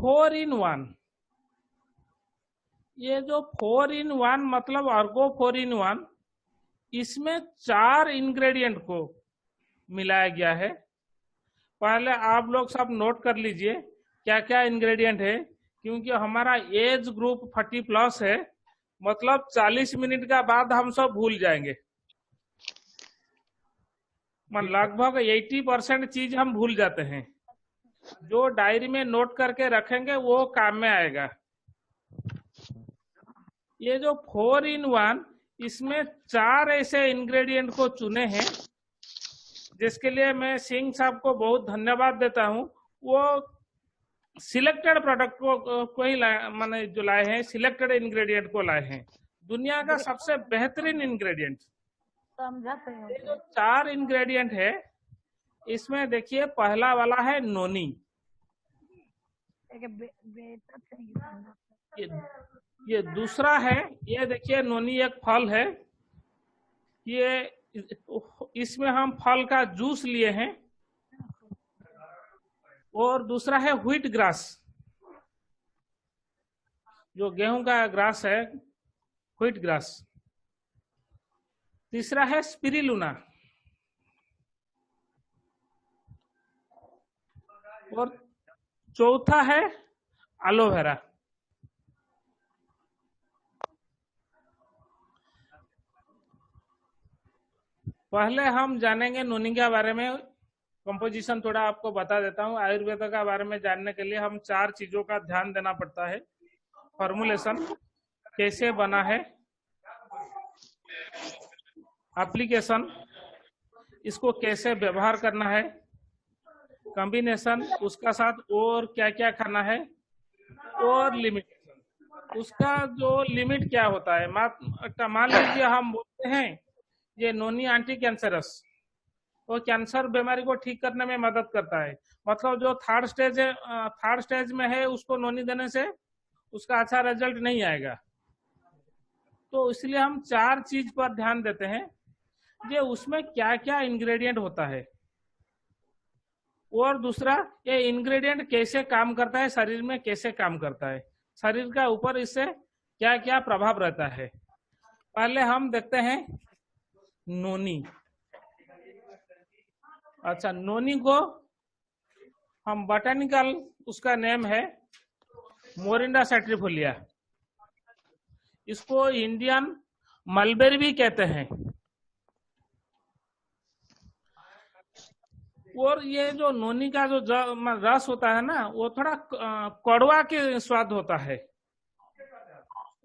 4-in-1, ये जो 4-in-1 मतलब अर्गो 4-in-1, इसमें 4 इंग्रेडिएंट को मिलाया गया है। पहले आप लोग सब नोट कर लीजिए क्या क्या इंग्रेडिएंट है, क्योंकि हमारा एज ग्रुप 40+ है, मतलब 40 मिनट का बाद हम सब भूल जाएंगे। लगभग 80% चीज हम भूल जाते हैं। जो डायरी में नोट करके रखेंगे वो काम में आएगा। ये जो 4-in-1, इसमें 4 ऐसे इंग्रेडिएंट को चुने हैं, जिसके लिए मैं सिंह साहब को बहुत धन्यवाद देता हूं। वो सिलेक्टेड प्रोडक्ट को ही माने जो लाए हैं, सिलेक्टेड इंग्रेडिएंट को लाए हैं, दुनिया का सबसे बेहतरीन इंग्रेडिएंट। ये जो 4 इंग्रेडिएंट है, इसमें देखिए पहला वाला है नोनी। ये दूसरा है, ये देखिए नोनी एक फल है, ये इसमें हम फल का जूस लिए हैं। और दूसरा है व्हीट ग्रास, जो गेहूं का ग्रास है, व्हीट ग्रास। तीसरा है स्पिरुलिना, और चौथा है एलोवेरा। पहले हम जानेंगे नोनी के बारे में। कंपोजिशन थोड़ा आपको बता देता हूँ। आयुर्वेद का बारे में जानने के लिए हम 4 चीजों का ध्यान देना पड़ता है। फॉर्मुलेशन, कैसे बना है, एप्लीकेशन, इसको कैसे व्यवहार करना है, कॉम्बिनेशन, उसका साथ और क्या क्या खाना है, और लिमिटेशन, उसका जो लिमिट क्या होता है। मान लीजिए हम बोलते हैं ये नोनी एंटी कैंसरस, वो कैंसर बीमारी को ठीक करने में मदद करता है। मतलब जो थर्ड स्टेज में है, उसको नोनी देने से उसका अच्छा रिजल्ट नहीं आएगा। तो इसलिए हम 4 चीज पर ध्यान देते हैं, ये उसमें क्या क्या इंग्रेडिएंट होता है, और दूसरा ये इंग्रेडिएंट कैसे काम करता है, शरीर में कैसे काम करता है, शरीर का ऊपर इससे क्या क्या प्रभाव रहता है। पहले हम देखते हैं नोनी। अच्छा, नोनी को हम बॉटनिकल, उसका नेम है मोरिंडा सैटिवोलिया। इसको इंडियन मलबेरी भी कहते हैं। और ये जो नोनी का जो रस होता है ना, वो थोड़ा कड़वा के स्वाद होता है,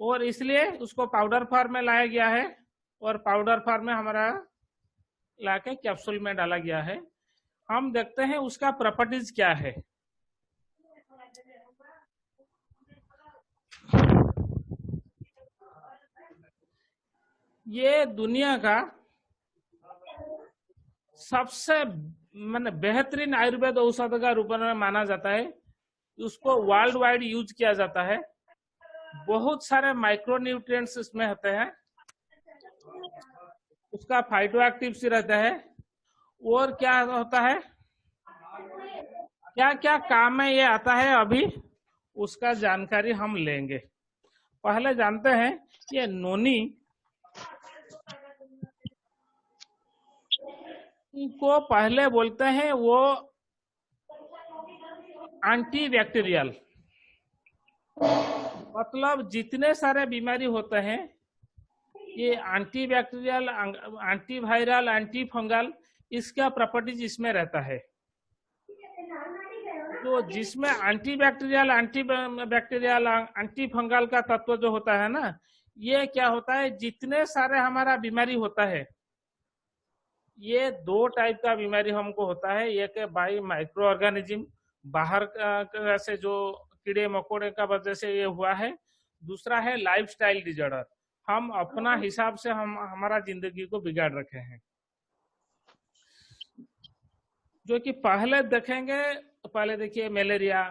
और इसलिए उसको पाउडर फॉर्म में लाया गया है, और पाउडर फॉर्म में हमारा लाके कैप्सूल में डाला गया है। हम देखते हैं उसका प्रॉपर्टीज क्या है। ये दुनिया का सबसे बेहतरीन आयुर्वेद औषध का रूप में माना जाता है। उसको वर्ल्ड वाइड यूज किया जाता है। बहुत सारे माइक्रो न्यूट्रिएंट्स इसमें होते हैं, उसका फाइटो एक्टिव रहता है, और क्या होता है, क्या क्या काम में ये आता है, अभी उसका जानकारी हम लेंगे। पहले जानते हैं ये नोनी को पहले बोलते हैं वो एंटी बैक्टीरियल, मतलब जितने सारे बीमारी होते हैं ये anti bacterial, anti viral, anti fungal, इसका प्रॉपर्टीज इसमें रहता है। तो जिसमें एंटी बैक्टीरियल, एंटी फंगल का तत्व जो होता है ना, ये क्या होता है, जितने सारे हमारा बीमारी होता है, ये 2 टाइप का बीमारी हमको होता है। एक है बाई माइक्रो ऑर्गेनिज्म, बाहर से जो कीड़े मकोड़े का वजह से ये हुआ है। दूसरा है लाइफस्टाइल डिजॉर्डर, हम अपना हिसाब से हम हमारा जिंदगी को बिगाड़ रखे हैं। जो कि पहले देखेंगे, पहले देखिए malaria,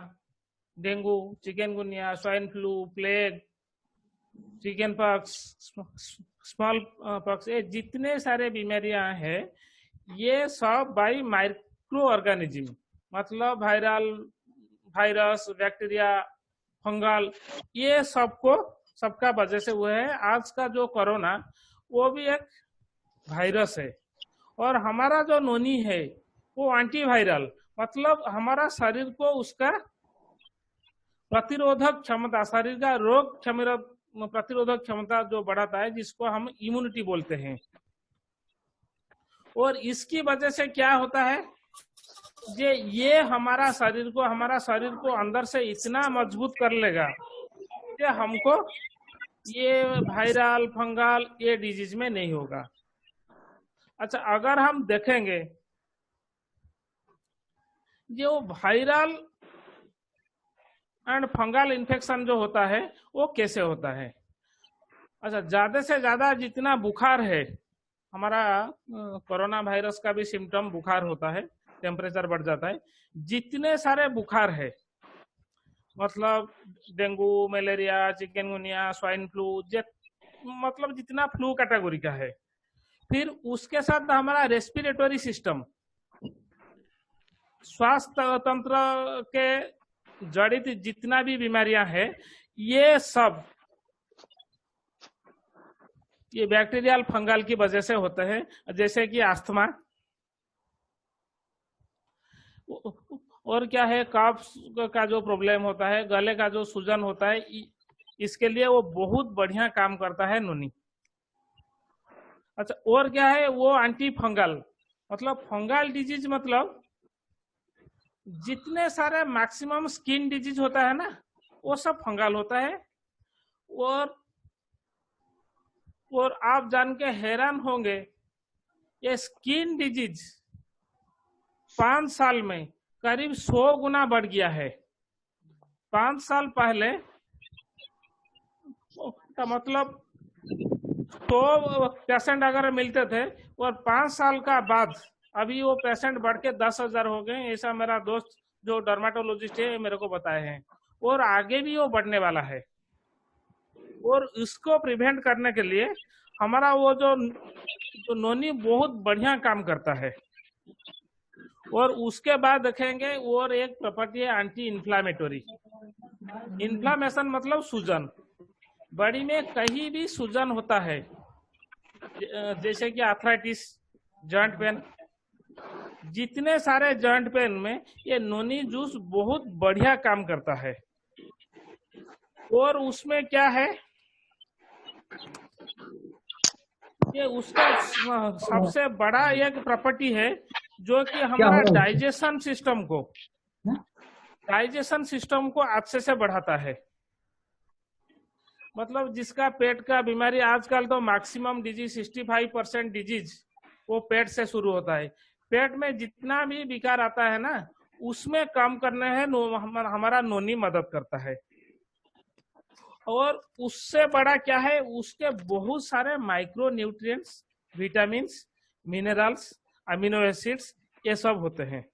dengue, chikungunya, swine flu, plague, chicken pox, small pox, ये जितने सारे बीमारियां हैं, ये सब बाई माइक्रो ऑर्गेनिज्म, मतलब वायरल, वायरस, बैक्टीरिया, फंगल, ये सबका वजह से हुआ है। आज का जो कोरोना वो भी एक वायरस है, और हमारा जो नोनी है वो एंटीवायरल, मतलब हमारा शरीर को उसका प्रतिरोधक क्षमता, शरीर का रोग प्रतिरोधक क्षमता जो बढ़ाता है, जिसको हम इम्यूनिटी बोलते हैं। और इसकी वजह से क्या होता है, ये हमारा शरीर को अंदर से इतना मजबूत कर लेगा कि हमको ये वायरल, फंगल, ये डिजीज में नहीं होगा। अच्छा, अगर हम देखेंगे जो वायरल एंड फंगल इन्फेक्शन जो होता है वो कैसे होता है। अच्छा, ज्यादा से ज्यादा जितना बुखार है, हमारा कोरोना वायरस का भी सिम्टम बुखार होता है, टेम्परेचर बढ़ जाता है। जितने सारे बुखार है, मतलब dengue, malaria, chikungunya, swine flu, मतलब जितना फ्लू कैटेगरी का है, फिर उसके साथ हमारा रेस्पिरेटरी सिस्टम, स्वास्थ्य तंत्र के जड़ित जितना भी बीमारियां हैं, ये बैक्टीरियल फंगल की वजह से होते हैं। जैसे कि अस्थमा, और क्या है, कफ का जो प्रॉब्लम होता है, गले का जो सूजन होता है, इसके लिए वो बहुत बढ़िया काम करता है नोनी। अच्छा, और क्या है, वो एंटी फंगल, मतलब फंगल डिजीज, मतलब जितने सारे मैक्सिमम स्किन डिजीज होता है ना, वो सब फंगल होता है। और आप जान के हैरान होंगे, ये स्किन डिजीज 5 साल में करीब 100 गुना बढ़ गया है। 5 साल पहले का मतलब 100 पेशेंट अगर मिलते थे, और 5 साल का बाद अभी वो पेशेंट बढ़ के 10,000 हो गए। ऐसा मेरा दोस्त जो डर्माटोलॉजिस्ट है मेरे को बताए हैं, और आगे भी वो बढ़ने वाला है। और इसको प्रिवेंट करने के लिए हमारा वो जो नोनी बहुत बढ़िया काम करता है। और उसके बाद देखेंगे, और एक प्रॉपर्टी है एंटी इन्फ्लामेटरी। इन्फ्लामेशन मतलब सूजन, बॉडी में कहीं भी सूजन होता है, जैसे कि आर्थराइटिस, जॉइंट पेन, जितने सारे जॉइंट पेन में ये नोनी जूस बहुत बढ़िया काम करता है। और उसमें क्या है, ये उसका सबसे बड़ा एक प्रॉपर्टी है, जो कि हमारा डाइजेशन सिस्टम को अच्छे से बढ़ाता है। मतलब जिसका पेट का बीमारी, आजकल तो मैक्सिमम डिजीज 65% डिजीज वो पेट से शुरू होता है। पेट में जितना भी विकार आता है ना, उसमें कम करने है हमारा नोनी मदद करता है। और उससे बड़ा क्या है, उसके बहुत सारे micro nutrients, vitamins, minerals, amino acids, ये सब होते हैं।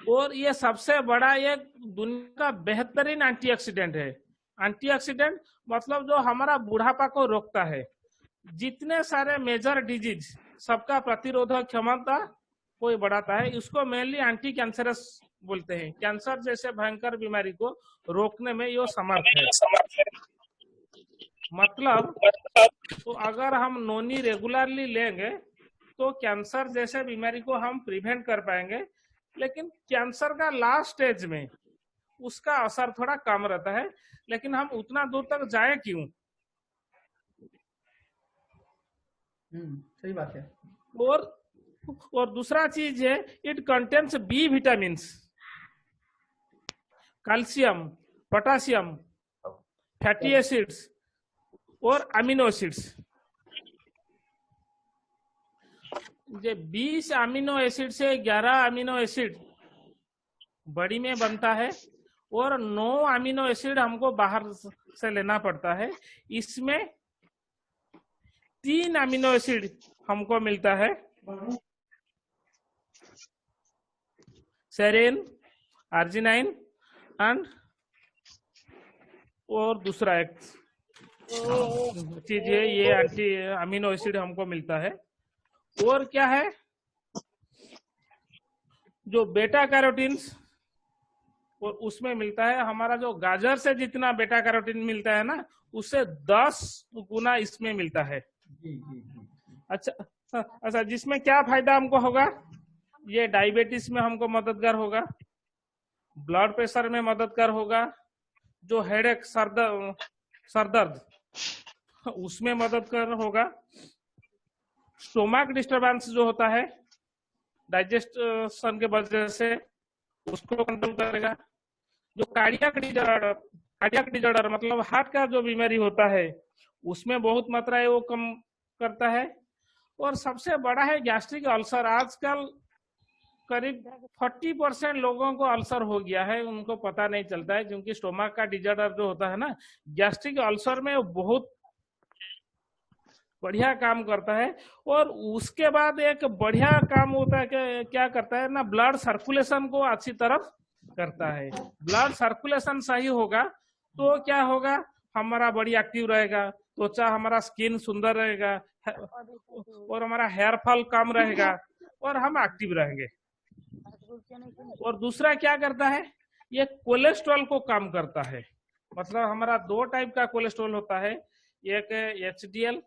और ये सबसे बड़ा एक दुनिया का बेहतरीन एंटीऑक्सीडेंट है। एंटीऑक्सीडेंट मतलब जो हमारा बुढ़ापा को रोकता है। जितने सारे मेजर डिजीज, सबका प्रतिरोधक क्षमता कोई बढ़ाता है। इसको मेनली एंटी कैंसरस बोलते हैं। कैंसर जैसे भयंकर बीमारी को रोकने में ये समर्थ है। मतलब तो अगर हम नोनी रेगुलरली लेंगे तो कैंसर जैसे बीमारी को हम प्रिवेंट कर पाएंगे। लेकिन कैंसर का लास्ट स्टेज में उसका असर थोड़ा कम रहता है, लेकिन हम उतना दूर तक जाए क्यों? सही बात है। और दूसरा चीज है, it contains B vitamin, calcium, potassium, fatty acids और अमीनो एसिड्स। 20 अमीनो एसिड से 11 अमीनो एसिड बॉडी में बनता है, और 9 अमीनो एसिड हमको बाहर से लेना पड़ता है। इसमें 3 अमीनो एसिड हमको मिलता है, सेरेन, आर्जिनाइन एंड और दूसरा एक चीज है, ये एंटी अमीनो एसिड हमको मिलता है। और क्या है, जो बेटा कैरोटीन्स और उसमें मिलता है, हमारा जो गाजर से जितना बेटा कैरोटीन मिलता है ना, उससे 10 गुना इसमें मिलता है। अच्छा, जिसमें क्या फायदा हमको होगा, ये डायबिटीज में हमको मददगार होगा, ब्लड प्रेशर में मददगार होगा, जो हेडेक सरदर्द उसमें मददगार होगा, स्टोमक डिस्टरबेंस जो होता है डाइजेशन के वजह से उसको कंट्रोल करेगा, जो कार्डियक डिजॉर्डर मतलब हार्ट का जो बीमारी होता है उसमें बहुत मात्रा है वो कम करता है। और सबसे बड़ा है गैस्ट्रिक अल्सर। आजकल करीब 40% लोगों को अल्सर हो गया है, उनको पता नहीं चलता है, क्योंकि स्टोमक का डिजॉर्डर जो होता है ना, गैस्ट्रिक अल्सर में बहुत बढ़िया काम करता है। और उसके बाद एक बढ़िया काम होता है कि क्या करता है ना, ब्लड सर्कुलेशन को अच्छी तरफ करता है। ब्लड सर्कुलेशन सही होगा तो क्या होगा, हमारा बॉडी एक्टिव रहेगा, त्वचा हमारा स्किन सुंदर रहेगा और हमारा हेयर फॉल कम रहेगा और हम एक्टिव रहेंगे। और दूसरा क्या करता है, ये कोलेस्ट्रॉल को कम करता है। मतलब हमारा 2 टाइप का कोलेस्ट्रॉल होता है, एक है एचडीएल,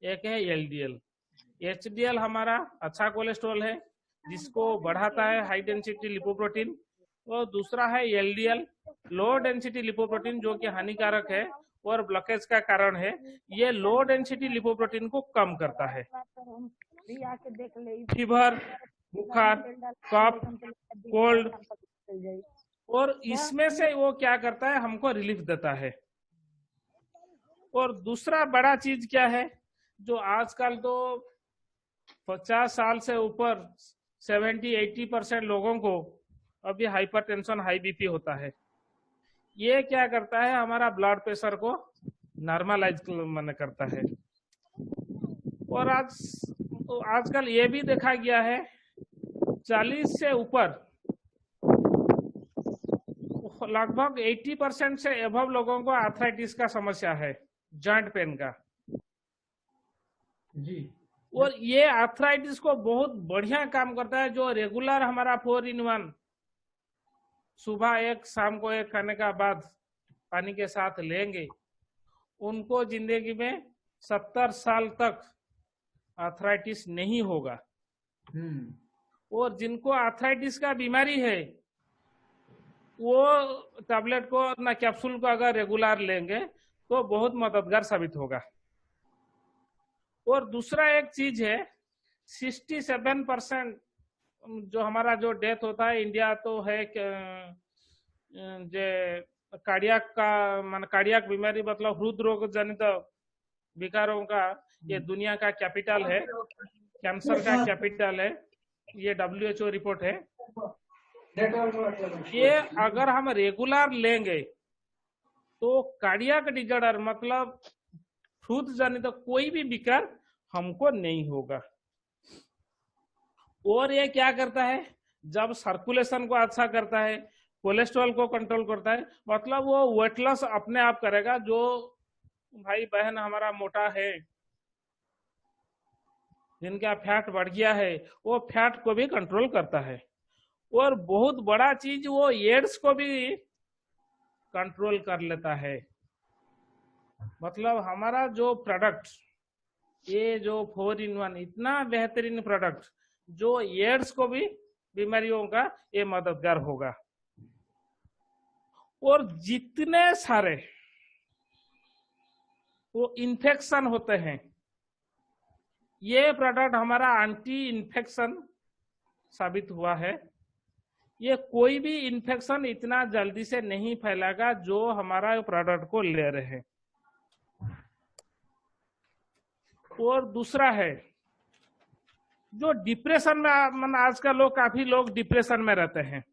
एक है एलडीएल। एचडीएल हमारा अच्छा कोलेस्ट्रॉल है जिसको बढ़ाता है हाई डेंसिटी लिपोप्रोटीन, और दूसरा है एलडीएल, लो डेंसिटी लिपोप्रोटीन, जो कि हानिकारक है और ब्लॉकेज का कारण है। ये लो डेंसिटी लिपोप्रोटीन को कम करता है। फीवर, बुखार, कफ, कोल्ड, और इसमें से वो क्या करता है, हमको रिलीफ देता है। और दूसरा बड़ा चीज क्या है, जो आजकल तो 50 साल से ऊपर 70-80% लोगों को अभी हाइपरटेंशन, हाई बीपी होता है। ये क्या करता है, हमारा ब्लड प्रेशर को नॉर्मलाइज करता है। और आजकल ये भी देखा गया है 40 से ऊपर लगभग 80% से एबव लोगों को आर्थराइटिस का समस्या है, जॉइंट पेन का जी। और ये आर्थराइटिस को बहुत बढ़िया काम करता है। जो रेगुलर हमारा 4-in-1 सुबह एक शाम को एक खाने का बाद पानी के साथ लेंगे, उनको जिंदगी में 70 साल तक आर्थराइटिस नहीं होगा। और जिनको आर्थराइटिस का बीमारी है वो टैबलेट को ना कैप्सूल को अगर रेगुलर लेंगे तो बहुत मददगार साबित होगा। और दूसरा एक चीज है, 67% जो हमारा जो डेथ होता है इंडिया तो है जे कार्डियक का मान कार्डियक बीमारी मतलब हृदय रोग जनित विकारों का ये दुनिया का कैपिटल है, कैंसर का कैपिटल है, ये WHO रिपोर्ट है। ये अगर हम रेगुलर लेंगे तो कार्डियक डिजॉर्डर मतलब हृदय जनित कोई भी विकार हमको नहीं होगा। और ये क्या करता है, जब सर्कुलेशन को अच्छा करता है, कोलेस्ट्रॉल को कंट्रोल करता है, मतलब वो वेट लॉस अपने आप करेगा। जो भाई बहन हमारा मोटा है, जिनका फैट बढ़ गया है, वो फैट को भी कंट्रोल करता है। और बहुत बड़ा चीज, वो एड्स को भी कंट्रोल कर लेता है। मतलब हमारा जो प्रोडक्ट, ये जो 4-in-1 इतना बेहतरीन प्रोडक्ट, जो एड्स को भी बीमारियों का ये मददगार होगा। और जितने सारे वो इन्फेक्शन होते हैं, ये प्रोडक्ट हमारा एंटी इन्फेक्शन साबित हुआ है। ये कोई भी इन्फेक्शन इतना जल्दी से नहीं फैलेगा जो हमारा प्रोडक्ट को ले रहे हैं। और दूसरा है जो डिप्रेशन में, आजकल लोग काफी लोग डिप्रेशन में रहते हैं,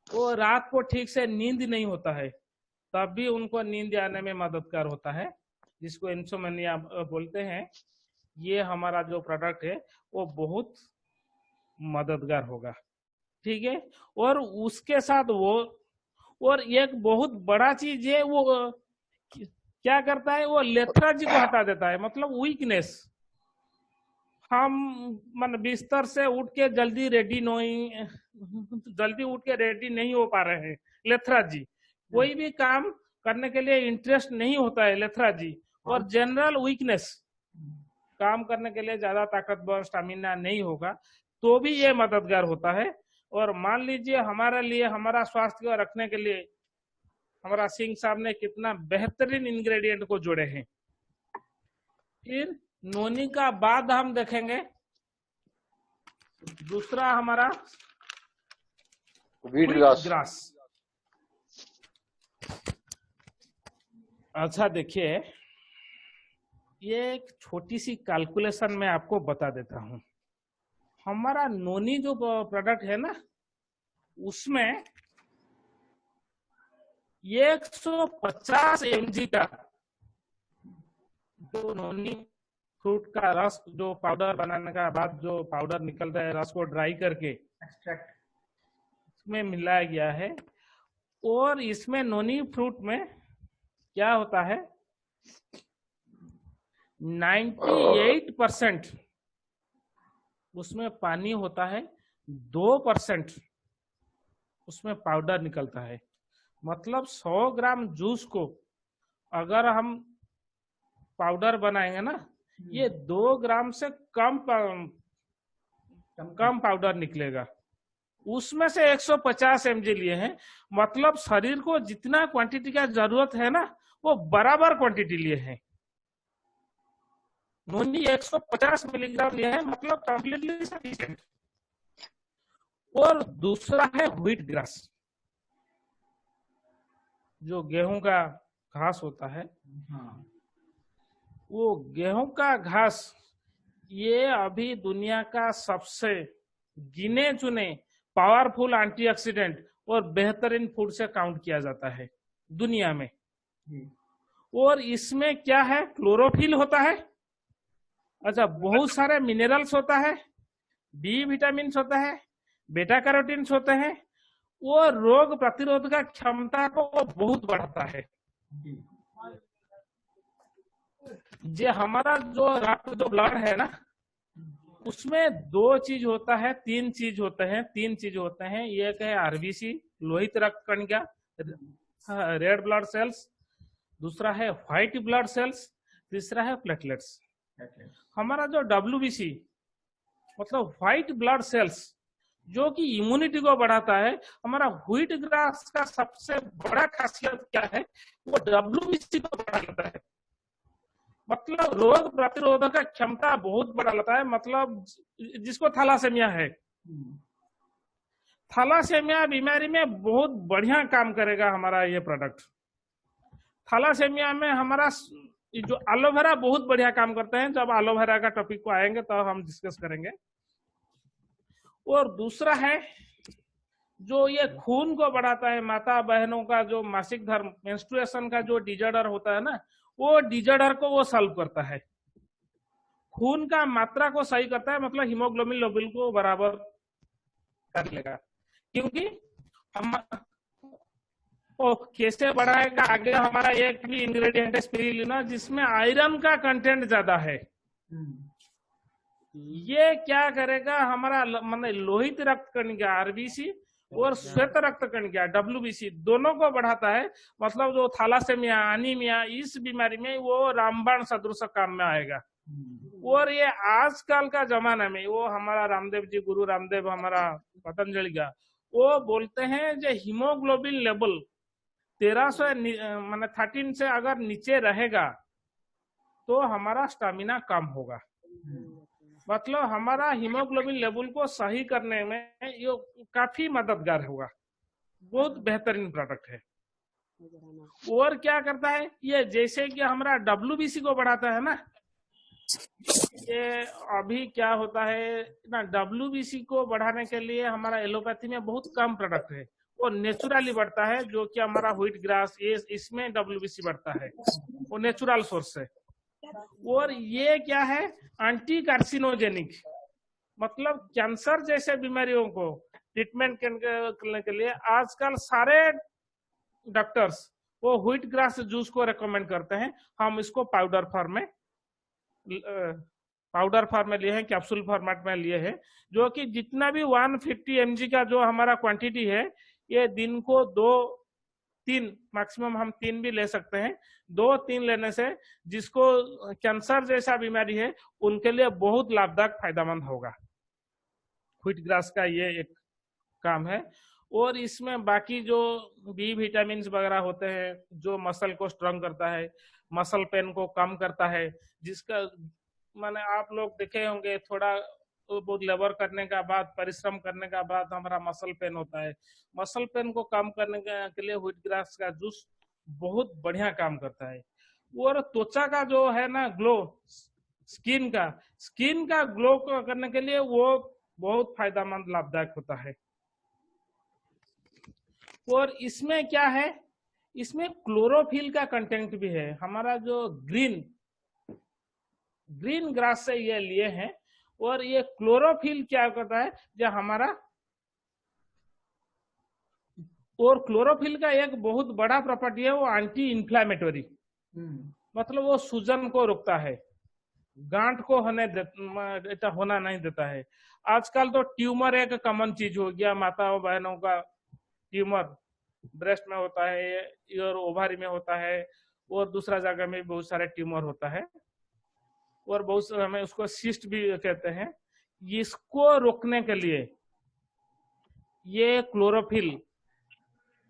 वो रात को ठीक से नींद नहीं होता है, तब भी उनको नींद आने में मददगार होता है, जिसको इंसोमेनिया बोलते हैं। ये हमारा जो प्रोडक्ट है वो बहुत मददगार होगा, ठीक है। और उसके साथ वो, और एक बहुत बड़ा चीज है, वो क्या करता है, वो लेथर्जी को हटा देता है, मतलब वीकनेस। हम मन बिस्तर से उठ के जल्दी उठ के रेडी नहीं हो पा रहे हैं लेथराजी, कोई भी काम करने के लिए इंटरेस्ट नहीं होता है लेथराजी, और जनरल वीकनेस, काम करने के लिए ज्यादा ताकतवर स्टेमिना नहीं होगा, तो भी ये मददगार होता है। और मान लीजिए हमारे लिए, हमारा स्वास्थ्य को रखने के लिए हमारा सिंह साहब ने कितना बेहतरीन इंग्रेडिएंट को जोड़े हैं। फिर नोनी का बाद हम देखेंगे, दूसरा हमारा व्हीट ग्रास। अच्छा देखिए, ये एक छोटी सी कैलकुलेशन मैं आपको बता देता हूं। हमारा नोनी जो प्रोडक्ट है ना, उसमें 150 mg का जो नोनी फ्रूट का रस, जो पाउडर बनाने का बाद जो पाउडर निकलता है, रस को ड्राई करके एक्सट्रैक्ट इसमें मिलाया गया है। और इसमें नोनी फ्रूट में क्या होता है, 98% उसमें पानी होता है, 2% उसमें पाउडर निकलता है। मतलब 100 ग्राम जूस को अगर हम पाउडर बनाएंगे ना, ये 2 ग्राम से कम पाउडर निकलेगा। उसमें से 150 mg लिए हैं, मतलब शरीर को जितना क्वांटिटी का जरूरत है ना, वो बराबर क्वांटिटी लिए हैं। नोनी 150 मिलीग्राम लिए हैं, मतलब कंप्लीटली सफिशिएंट। और दूसरा है व्हीट ग्रास, जो गेहूं का घास होता है। वो गेहूं का घास, ये अभी दुनिया का सबसे गिने चुने पावरफुल एंटीऑक्सीडेंट और बेहतरीन फूड से काउंट किया जाता है दुनिया में। और इसमें क्या है, क्लोरोफिल होता है, अच्छा बहुत सारे मिनरल्स होता है, बी विटामिन होता है, बेटा कैरोटीन्स होते हैं, वो रोग प्रतिरोधक क्षमता को बहुत बढ़ाता है। जे हमारा जो रक्त, जो ब्लड है ना, उसमें 2 चीज होता है, 3 चीज होते हैं। एक है आरबीसी, लोहित रक्त कणिका, रेड ब्लड सेल्स, दूसरा है व्हाइट ब्लड सेल्स, तीसरा है प्लेटलेट्स। हमारा जो डब्ल्यूबीसी मतलब व्हाइट ब्लड सेल्स, जो कि इम्यूनिटी को बढ़ाता है, हमारा व्हीट ग्रास का सबसे बड़ा खासियत क्या है, वो डब्ल्यूबीसी को बढ़ा लेता है। मतलब रोग प्रतिरोधक क्षमता बहुत बढ़ा लेता है। मतलब जिसको थैलासेमिया है, थैलासेमिया बीमारी में बहुत बढ़िया काम करेगा हमारा ये प्रोडक्ट। थैलासेमिया में हमारा जो एलोवेरा बहुत बढ़िया काम करते हैं। जब एलोवेरा का टॉपिक को आएंगे तो हम डिस्कस करेंगे। और दूसरा है जो ये खून को बढ़ाता है, माता बहनों का जो मासिक धर्म, मेंस्ट्रुएशन का जो डिजॉर्डर होता है ना, वो डिजॉर्डर को वो सॉल्व करता है। खून का मात्रा को सही करता है, मतलब हीमोग्लोबिन लेवल को बराबर कर लेगा। क्योंकि हम कैसे बढ़ाएगा, आगे हमारा एक भी इंग्रेडिएंट है स्पिरुलिना, जिसमें आयरन का कंटेंट ज्यादा है। ये क्या करेगा, हमारा मतलब लोहित रक्त कणिका आरबीसी और श्वेत रक्त कणिका डब्ल्यूबीसी दोनों को बढ़ाता है। मतलब जो थैलासेमिया, एनीमिया, इस बीमारी में वो रामबाण सदृश काम में आएगा। और ये आजकल का जमाना में वो हमारा रामदेव जी, गुरु रामदेव हमारा पतंजलि का, वो बोलते हैं जो हीमोग्लोबिन लेवल 1300 मतलब 13 से अगर नीचे रहेगा तो हमारा स्टेमिना कम होगा। मतलब हमारा हीमोग्लोबिन लेवल को सही करने में ये काफी मददगार होगा। बहुत बेहतरीन प्रोडक्ट है। और क्या करता है ये, जैसे कि हमारा डब्ल्यूबीसी को बढ़ाता है ना, ये अभी क्या होता है ना, डब्ल्यूबीसी को बढ़ाने के लिए हमारा एलोपैथी में बहुत कम प्रोडक्ट है, वो नेचुरली बढ़ता है। जो कि हमारा व्हीट ग्रास, ये इसमें डब्ल्यूबीसी बढ़ता है, वो नेचुरल सोर्स है। और ये क्या है, एंटी कार्सिनोजेनिक, मतलब कैंसर जैसे बीमारियों को ट्रीटमेंट करने के लिए आजकल सारे डॉक्टर्स वो व्हीट ग्रास जूस को रेकमेंड करते हैं। हम इसको पाउडर फॉर्म में पाउडर फॉर्म में लिए हैं, कैप्सूल फॉर्मेट में लिए हैं, जो कि जितना भी 150 mg का जो हमारा क्वांटिटी है, ये दिन को 2-3 मैक्सिमम हम 3 भी ले सकते हैं। 2-3 लेने से जिसको कैंसर जैसा बीमारी है उनके लिए बहुत लाभदायक फायदेमंद होगा। व्हीट ग्रास का ये एक काम है। और इसमें बाकी जो बी विटामिन वगैरह होते हैं, जो मसल को स्ट्रांग करता है, मसल पेन को कम करता है, जिसका माने आप लोग देखे होंगे, थोड़ा बहुत लेबर करने का बाद, परिश्रम करने का बाद हमारा मसल पेन होता है। मसल पेन को कम करने के लिए व्हीट ग्रास का जूस बहुत बढ़िया काम करता है। और त्वचा का जो है ना ग्लो, स्किन का ग्लो करने के लिए वो बहुत फायदेमंद लाभदायक होता है। और इसमें क्या है, इसमें क्लोरोफिल का कंटेंट भी है। हमारा जो ग्रीन ग्रास से ये लिए हैं। और ये क्लोरोफिल क्या करता है, जो हमारा, और क्लोरोफिल का एक बहुत बड़ा प्रॉपर्टी है, वो एंटी इंफ्लेमेटरी, मतलब वो सूजन को रोकता है, गांठ को होना नहीं देता है। आजकल तो ट्यूमर एक कॉमन चीज हो गया, माताओं बहनों का ट्यूमर ब्रेस्ट में होता है और ओवारी में होता है और दूसरा जगह में बहुत सारे ट्यूमर होता है, और बहुत हमें उसको सिस्ट भी कहते हैं। इसको रोकने के लिए ये क्लोरोफिल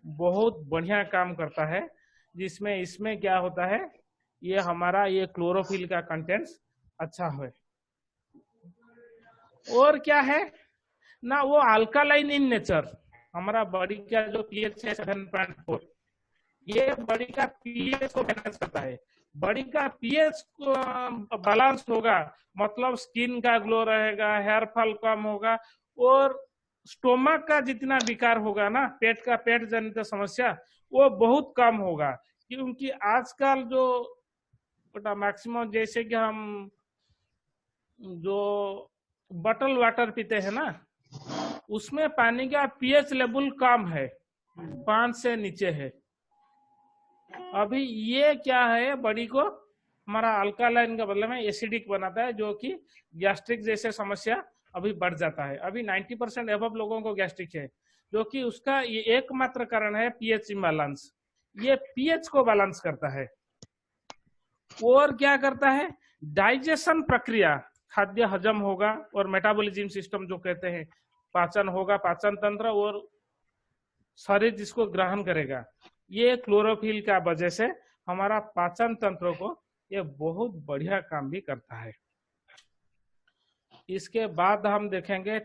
बहुत बढ़िया काम करता है, जिसमें इसमें क्या होता है, ये हमारा ये क्लोरोफिल का कंटेंट्स अच्छा है। और क्या है ना, वो अल्कालाइन इन नेचर, हमारा बॉडी का जो पीएच है 7.4, ये बॉडी का पीएच को बैलेंस करता है। बॉडी का पीएच बैलेंस होगा मतलब स्किन का ग्लो रहेगा, हेयर फॉल कम होगा, और स्टोमक का जितना विकार होगा ना, पेट जनित समस्या, वो बहुत कम होगा। क्योंकि आजकल जो मैक्सिमम, जैसे कि हम जो बॉटल वाटर पीते हैं ना, उसमें पानी का पीएच लेवल कम है, 5 से नीचे है। अभी ये क्या है, बॉडी को हमारा अल्कालाइन का बदले में एसिडिक बनाता है, जो कि गैस्ट्रिक जैसे समस्या अभी बढ़ जाता है। अभी 90% एबव लोगों को गैस्ट्रिक है, जो कि उसका ये एकमात्र कारण है पीएच इम्बैलेंस। ये पीएच को बैलेंस करता है। और क्या करता है, डाइजेशन प्रक्रिया, खाद्य हजम होगा, और मेटाबॉलिज्म सिस्टम जो कहते हैं, पाचन होगा, पाचन तंत्र, और शरीर जिसको ग्रहण करेगा। ये क्लोरोफिल का वजह से हमारा पाचन तंत्र को ये बहुत बढ़िया काम भी करता है। इसके बाद हम देखेंगे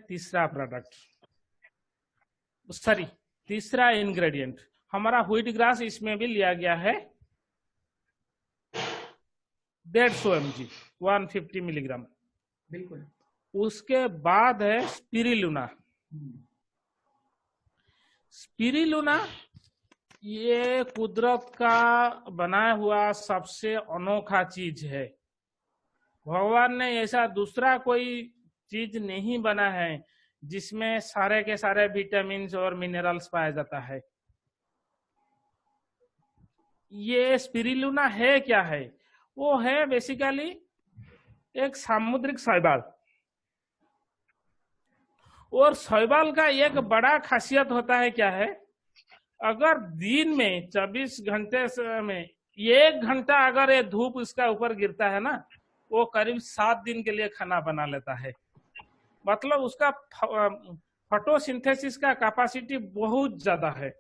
तीसरा इंग्रेडिएंट हमारा व्हीट ग्रास, इसमें भी लिया गया है 150 mg, 150 मिलीग्राम। बिल्कुल। उसके बाद है स्पिरुलिना। स्पिरुलिना ये कुदरत का बनाया हुआ सबसे अनोखा चीज है। भगवान ने ऐसा दूसरा कोई चीज नहीं बना है जिसमें सारे के सारे विटामिन और मिनरल्स पाया जाता है। ये स्पिरुलिना है क्या है, वो है बेसिकली एक सामुद्रिक शैवाल। और शैवाल का एक बड़ा खासियत होता है क्या है, अगर दिन में 24 घंटे में 1 घंटा अगर ये धूप इसका ऊपर गिरता है ना, वो करीब 7 दिन के लिए खाना बना लेता है। मतलब उसका फोटोसिंथेसिस का कैपेसिटी बहुत ज्यादा है।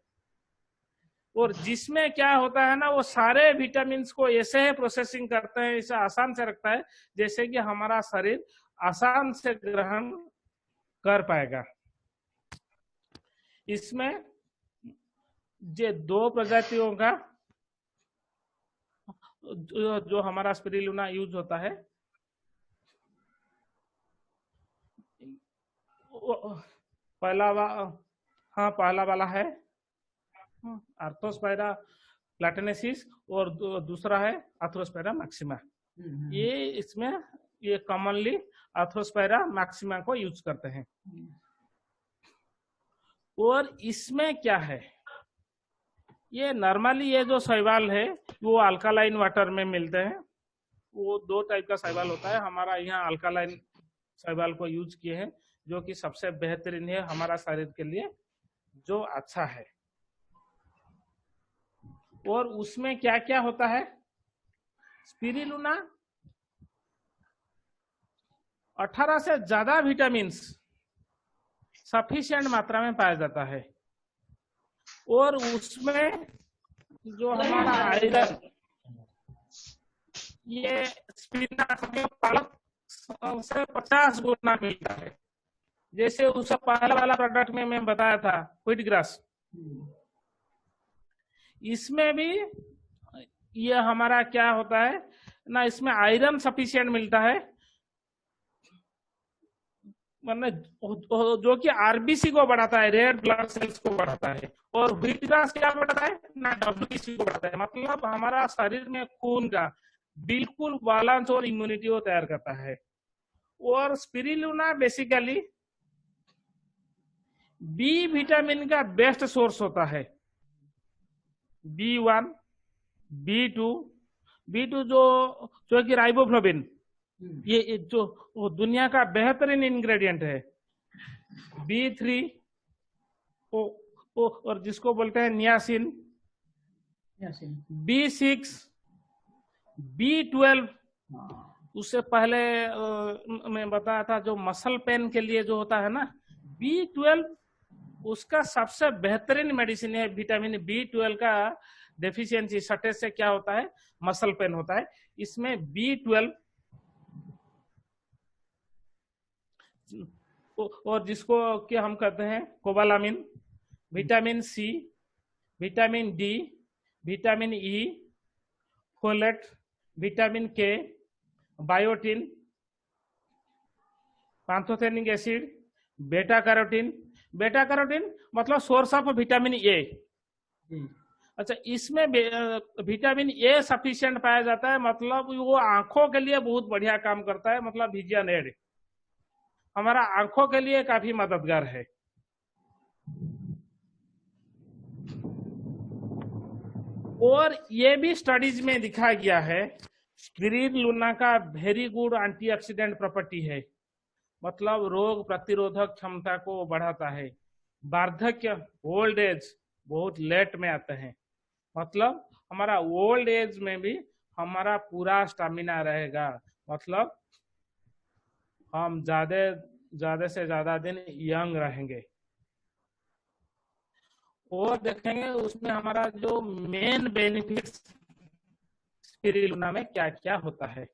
और जिसमें क्या होता है ना, वो सारे विटामिन को ऐसे प्रोसेसिंग करते हैं, इसे आसान से रखता है, जैसे कि हमारा शरीर आसान से ग्रहण कर पाएगा। इसमें ये 2 प्रजातियों का जो हमारा स्पिरुलिना यूज होता है, पहला वाला है आर्थोस्पाइरा प्लैटेनेसिस, और दूसरा है आर्थोस्पाइरा मैक्सिमा। ये इसमें ये कॉमनली आर्थोस्पाइरा मैक्सिमा को यूज करते हैं। और इसमें क्या है, ये नॉर्मली ये जो शैवाल है वो अल्कालाइन वाटर में मिलते हैं, वो 2 टाइप का शैवाल होता है। हमारा यहाँ अल्कालाइन शैवाल को यूज किए हैं, जो कि सबसे बेहतरीन है हमारा शरीर के लिए, जो अच्छा है। और उसमें क्या क्या होता है? स्पिरुलिना 18 से ज्यादा विटामिन सफिशिएंट मात्रा में पाया जाता है। और उसमें जो हमारा आयरन, ये स्पिरुलिना पालक से 50 गुना मिलता है। जैसे उस पहला वाला प्रोडक्ट में मैं बताया था, व्हीट ग्रास, इसमें भी ये हमारा क्या होता है ना, इसमें आयरन सफिशिएंट मिलता है, मतलब जो कि आरबीसी को बढ़ाता है, रेड ब्लड सेल्स को बढ़ाता है। और व्हीट ग्रास क्या बढ़ाता है ना, डब्ल्यूबीसी को बढ़ाता है। मतलब हमारा शरीर में खून का बिल्कुल बैलेंस और इम्यूनिटी को तैयार करता है। और स्पिरुलिना बेसिकली बी विटामिन का बेस्ट सोर्स होता है। B1, B2 जो कि राइबोफ्लाविन, ये जो दुनिया का बेहतरीन इंग्रेडिएंट है। B3 और जिसको बोलते हैं नियासिन, B6, B12, उससे पहले मैं बताया था जो मसल पेन के लिए जो होता है ना, B12 उसका सबसे बेहतरीन मेडिसिन है। विटामिन B12 का डेफिशिएंसी शॉर्टेज से क्या होता है, मसल पेन होता है। इसमें B12 और जिसको कि हम कहते हैं cobalamin, vitamin C, vitamin D, vitamin E, folate, vitamin K, biotin, pantothenic acid, beta carotene. Beta carotene मतलब सोर्स ऑफ विटामिन ए। अच्छा, इसमें विटामिन ए सफिशिएंट पाया जाता है, मतलब वो आंखों के लिए बहुत बढ़िया काम करता है। मतलब विजन एड हमारा आंखों के लिए काफी मददगार है। और ये भी स्टडीज में दिखाया गया है, स्पिरुलिना का वेरी गुड एंटीऑक्सीडेंट प्रॉपर्टी है। मतलब रोग प्रतिरोधक क्षमता को बढ़ाता है। वार्धक्य, ओल्ड एज बहुत लेट में आते हैं, मतलब हमारा ओल्ड एज में भी हमारा पूरा स्टेमिना रहेगा। मतलब हम ज्यादा से ज्यादा दिन यंग रहेंगे। और देखेंगे उसमें हमारा जो मेन बेनिफिट्स स्पिरुलिना में क्या क्या होता है।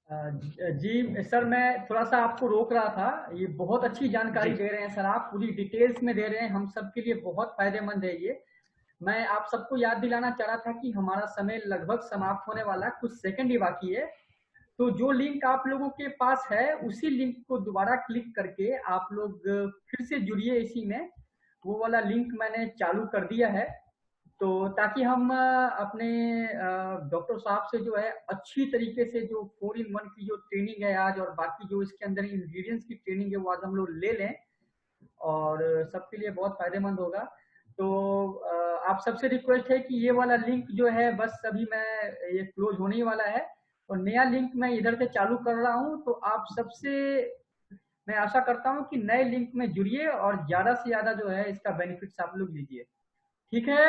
जी सर, मैं थोड़ा सा आपको रोक रहा था। ये बहुत अच्छी जानकारी दे रहे हैं सर, आप पूरी डिटेल्स में दे रहे हैं, हम सबके लिए बहुत फायदेमंद है ये। मैं आप सबको याद दिलाना चाह रहा था कि हमारा समय लगभग समाप्त होने वाला, कुछ सेकंड ही बाकी है। तो जो लिंक आप लोगों के पास है, उसी लिंक को दोबारा क्लिक करके आप लोग फिर से जुड़िए इसी में। वो वाला लिंक मैंने चालू कर दिया है, तो ताकि हम अपने डॉक्टर साहब से जो है अच्छी तरीके से जो 4-in-1 की जो ट्रेनिंग है आज, और बाकी जो इसके अंदर इंग्रेडिएंट्स की ट्रेनिंग है, वो आज हम लोग ले लें और सबके लिए बहुत फायदेमंद होगा। तो आप सबसे रिक्वेस्ट है कि ये वाला लिंक जो है बस अभी ये क्लोज होने ही वाला है, और नया लिंक मैं इधर से चालू कर रहा हूँ। तो आप सबसे मैं आशा करता हूँ कि नए लिंक में जुड़िए और ज्यादा से ज्यादा जो है इसका बेनिफिट्स आप लोग लीजिए। ठीक है।